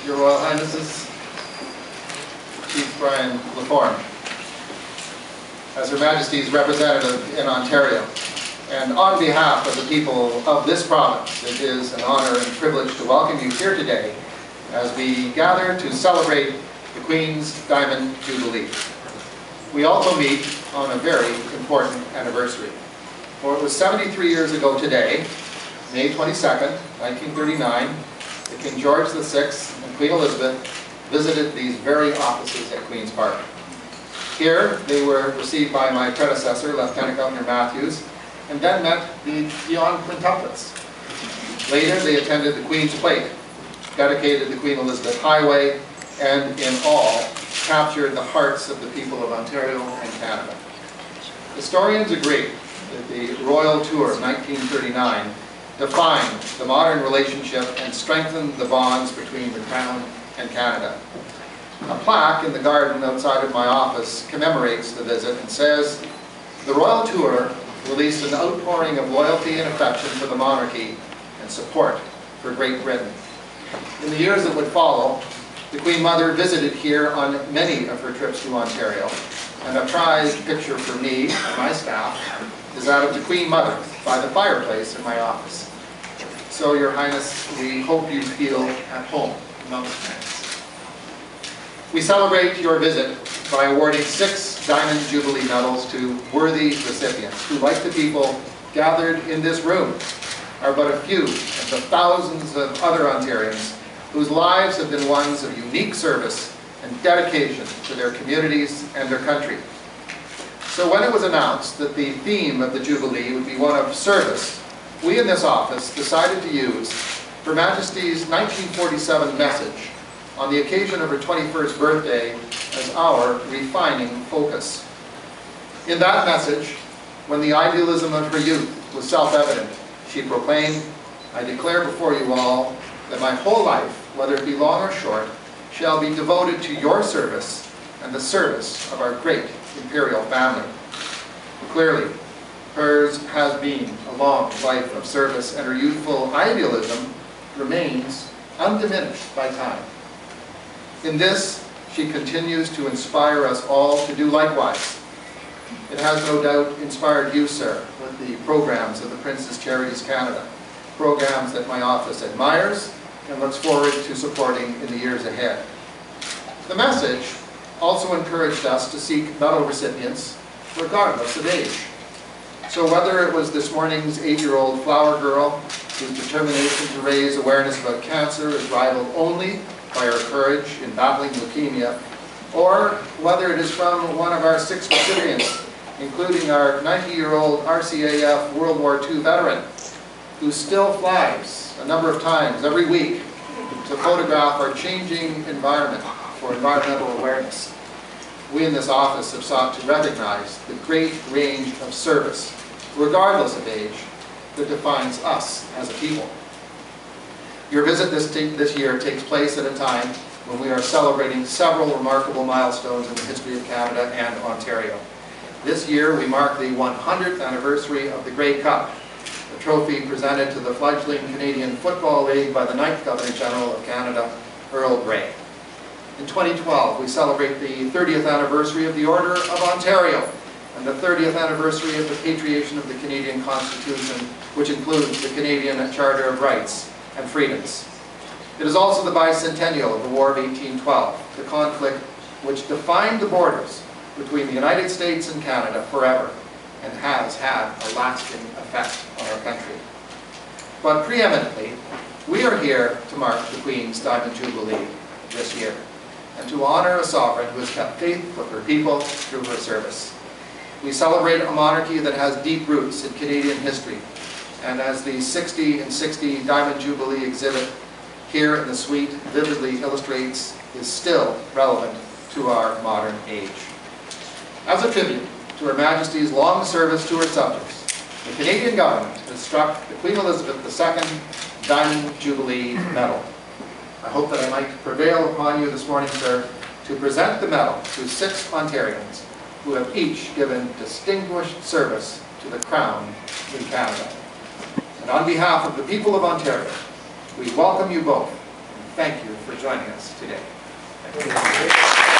Your Royal Highnesses, Chief Brian Laforne, as Her Majesty's representative in Ontario, and on behalf of the people of this province, it is an honour and privilege to welcome you here today as we gather to celebrate the Queen's Diamond Jubilee. We also meet on a very important anniversary. For it was 73 years ago today, May 22nd, 1939, that King George VI and Queen Elizabeth visited these very offices at Queen's Park. Here, they were received by my predecessor, Lieutenant Governor Matthews, and then met the Beyond Quintuplets. Later, they attended the Queen's Plate, dedicated the Queen Elizabeth Highway, and in all, captured the hearts of the people of Ontario and Canada. Historians agree that the Royal Tour of 1939 defined the modern relationship and strengthened the bonds between the Crown and Canada. A plaque in the garden outside of my office commemorates the visit and says, "The Royal Tour released an outpouring of loyalty and affection for the monarchy and support for Great Britain." In the years that would follow, the Queen Mother visited here on many of her trips to Ontario, and a prized picture for me and my staff is that of the Queen Mother by the fireplace in my office. So, Your Highness, we hope you feel at home among us. We celebrate your visit by awarding 6 Diamond Jubilee medals to worthy recipients who, like the people gathered in this room, are but a few of the thousands of other Ontarians whose lives have been ones of unique service and dedication to their communities and their country. So when it was announced that the theme of the Jubilee would be one of service, we in this office decided to use Her Majesty's 1947 message on the occasion of her 21st birthday as our refining focus. In that message, when the idealism of her youth was self-evident, she proclaimed, "I declare before you all that my whole life, whether it be long or short, shall be devoted to your service and the service of our great imperial family." Clearly, hers has been a long life of service, and her youthful idealism remains undiminished by time. In this, she continues to inspire us all to do likewise. It has no doubt inspired you, sir, with the programs of the Prince's Charities Canada, programs that my office admires and looks forward to supporting in the years ahead. The message also encouraged us to seek medal recipients regardless of age. So whether it was this morning's 8-year-old flower girl whose determination to raise awareness about cancer is rivaled only by her courage in battling leukemia, or whether it is from one of our 6 recipients, including our 90-year-old RCAF World War II veteran, who still flies a number of times every week to photograph our changing environment for environmental awareness. We in this office have sought to recognize the great range of service, regardless of age, that defines us as a people. Your visit this year takes place at a time when we are celebrating several remarkable milestones in the history of Canada and Ontario. This year we mark the 100th anniversary of the Grey Cup, a trophy presented to the fledgling Canadian Football League by the 9th Governor-General of Canada, Earl Grey. In 2012, we celebrate the 30th anniversary of the Order of Ontario and the 30th anniversary of the patriation of the Canadian Constitution, which includes the Canadian Charter of Rights and Freedoms. It is also the bicentennial of the War of 1812, the conflict which defined the borders between the United States and Canada forever and has had a lasting effect on our country. But preeminently, we are here to mark the Queen's Diamond Jubilee this year, and to honor a sovereign who has kept faith with her people through her service. We celebrate a monarchy that has deep roots in Canadian history, and as the 60 and 60 Diamond Jubilee exhibit here in the suite vividly illustrates, is still relevant to our modern age. As a tribute to Her Majesty's long service to her subjects, the Canadian government has struck the Queen Elizabeth II Diamond Jubilee Medal. I hope that I might prevail upon you this morning, sir, to present the medal to 6 Ontarians who have each given distinguished service to the Crown in Canada. And on behalf of the people of Ontario, we welcome you both and thank you for joining us today. Thank you.